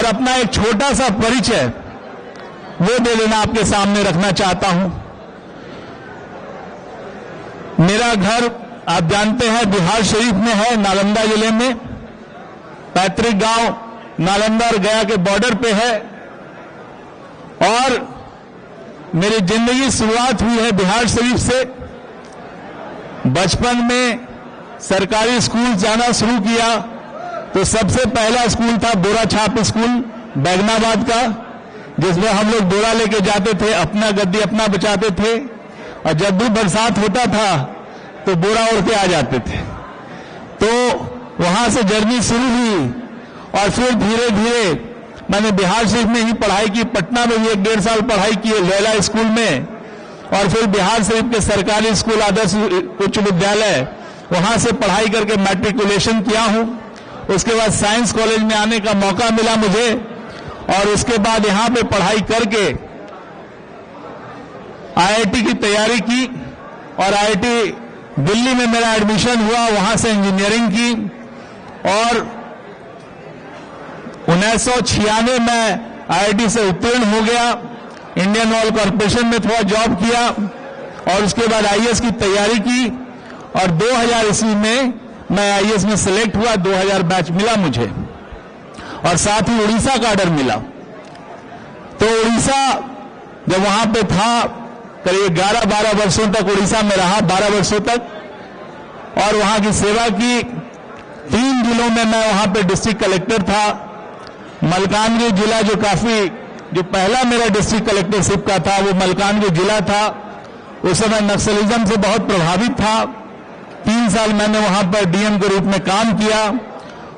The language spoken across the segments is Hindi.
अपना एक छोटा सा परिचय वो दे देना आपके सामने रखना चाहता हूं। मेरा घर आप जानते हैं बिहार शरीफ में है, नालंदा जिले में। पैतृक गांव नालंदा और गया के बॉर्डर पे है और मेरी जिंदगी की शुरुआत हुई है बिहार शरीफ से। बचपन में सरकारी स्कूल जाना शुरू किया तो सबसे पहला स्कूल था बोरा छाप स्कूल बैगनाबाद का, जिसमें हम लोग बोरा लेके जाते थे, अपना गद्दी अपना बचाते थे और जब भी बरसात होता था तो बोरा ओढ़ के आ जाते थे। तो वहां से जर्नी शुरू हुई और फिर धीरे धीरे मैंने बिहार शरीफ में ही पढ़ाई की। पटना में भी 1-1.5 साल पढ़ाई की है लैला स्कूल में, और फिर बिहार शरीफ के सरकारी स्कूल आदर्श उच्च विद्यालय वहां से पढ़ाई करके मैट्रिकुलेशन किया हूं। उसके बाद साइंस कॉलेज में आने का मौका मिला मुझे और उसके बाद यहां पे पढ़ाई करके आईआईटी की तैयारी की और आईआईटी दिल्ली में मेरा एडमिशन हुआ, वहां से इंजीनियरिंग की और 1996 में आईआईटी से उत्तीर्ण हो गया। इंडियन ऑयल कॉर्पोरेशन में थोड़ा जॉब किया और उसके बाद आईएएस की तैयारी की और 2000 ईस्वी में मैं आईएएस में सिलेक्ट हुआ। 2000 बैच मिला मुझे और साथ ही उड़ीसा का ऑर्डर मिला। तो उड़ीसा जब वहां पे था करीब 11-12 वर्षों तक उड़ीसा में रहा, 12 वर्षों तक, और वहां की सेवा की। 3 जिलों में मैं वहां पे डिस्ट्रिक्ट कलेक्टर था। मलकानगिरी जिला जो पहला मेरा डिस्ट्रिक्ट कलेक्टरशिप का था वो मलकानगिरी जिला था। उस समय नक्सलिज्म से बहुत प्रभावित था। 3 साल मैंने वहां पर डीएम के रूप में काम किया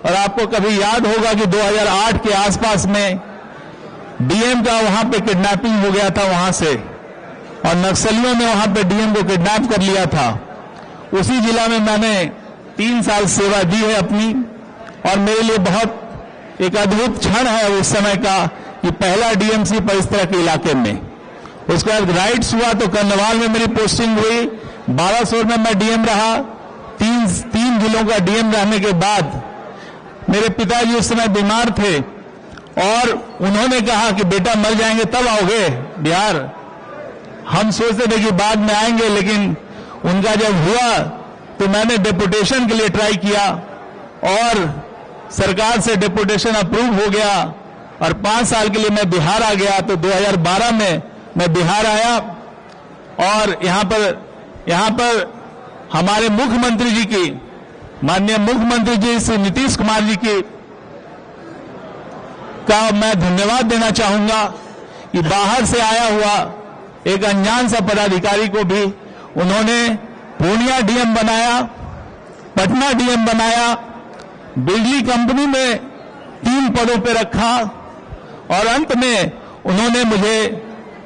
और आपको कभी याद होगा कि 2008 के आसपास में डीएम का वहां पे किडनैपिंग हो गया था वहां से, और नक्सलियों ने वहां पे डीएम को किडनैप कर लिया था। उसी जिला में मैंने 3 साल सेवा दी है अपनी, और मेरे लिए बहुत एक अद्भुत क्षण है उस समय का कि पहला डीएमसी पर इस तरह के इलाके में। उसके बाद राइट्स हुआ तो कर्नवाल में मेरी पोस्टिंग हुई। 1200 में मैं डीएम रहा। 3 जिलों का डीएम रहने के बाद मेरे पिताजी उस समय बीमार थे और उन्होंने कहा कि बेटा मर जाएंगे तब आओगे बिहार। हम सोचते थे कि बाद में आएंगे, लेकिन उनका जब हुआ तो मैंने डेपुटेशन के लिए ट्राई किया और सरकार से डेपुटेशन अप्रूव हो गया और 5 साल के लिए मैं बिहार आ गया। तो 2012 में मैं बिहार आया और यहां पर हमारे मुख्यमंत्री जी की, माननीय मुख्यमंत्री जी श्री नीतीश कुमार जी की का मैं धन्यवाद देना चाहूंगा कि बाहर से आया हुआ एक अनजान सा पदाधिकारी को भी उन्होंने पूर्णिया डीएम बनाया, पटना डीएम बनाया, बिजली कंपनी में 3 पदों पर रखा और अंत में उन्होंने मुझे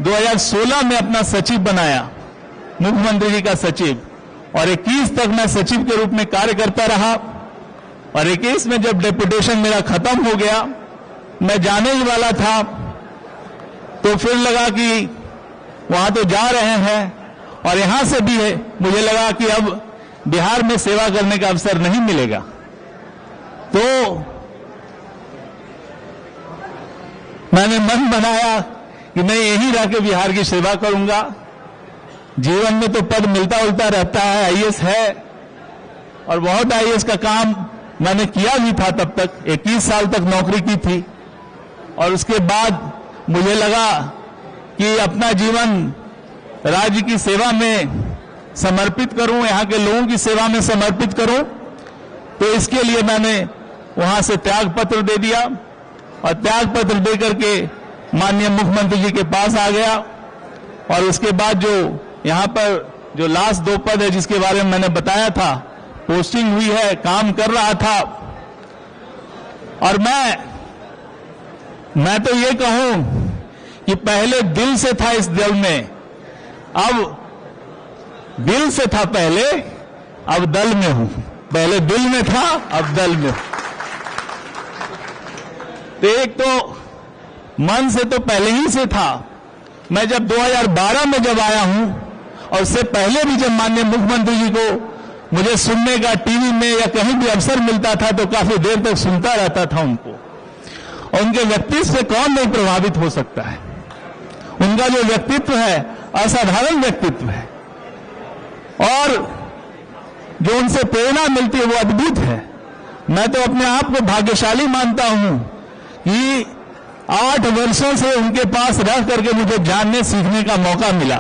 2016 में अपना सचिव बनाया, मुख्यमंत्री जी का सचिव, और 21 तक मैं सचिव के रूप में कार्य करता रहा। और 21 में जब डेपुटेशन मेरा खत्म हो गया, मैं जाने ही वाला था, तो फिर लगा कि वहां तो जा रहे हैं और यहां से भी है, मुझे लगा कि अब बिहार में सेवा करने का अवसर नहीं मिलेगा। तो मैंने मन बनाया कि मैं यहीं रह के बिहार की सेवा करूंगा। जीवन में तो पद मिलता उलता रहता है, आईएएस है और बहुत आईएएस का काम मैंने किया भी था। तब तक 21 साल तक नौकरी की थी और उसके बाद मुझे लगा कि अपना जीवन राज्य की सेवा में समर्पित करूं, यहां के लोगों की सेवा में समर्पित करूं। तो इसके लिए मैंने वहां से त्याग पत्र दे दिया और त्याग पत्र देकर के माननीय मुख्यमंत्री जी के पास आ गया। और उसके बाद जो यहां पर जो लास्ट 2 पद है जिसके बारे में मैंने बताया था, पोस्टिंग हुई है, काम कर रहा था। और मैं तो ये कहूं कि पहले दिल से था इस दल में, अब दिल से था पहले, अब दल में हूं। पहले दिल में था, अब दल में हूं। तो एक तो मन से तो पहले ही से था। मैं जब 2012 में जब आया हूं और उससे पहले भी जब माननीय मुख्यमंत्री जी को मुझे सुनने का टीवी में या कहीं भी अवसर मिलता था तो काफी देर तक सुनता रहता था उनको। और उनके व्यक्तित्व से कौन नहीं प्रभावित हो सकता है। उनका जो व्यक्तित्व है असाधारण व्यक्तित्व है और जो उनसे प्रेरणा मिलती है वो अद्भुत है। मैं तो अपने आप को भाग्यशाली मानता हूं कि 8 वर्षों से उनके पास रह करके मुझे जानने सीखने का मौका मिला।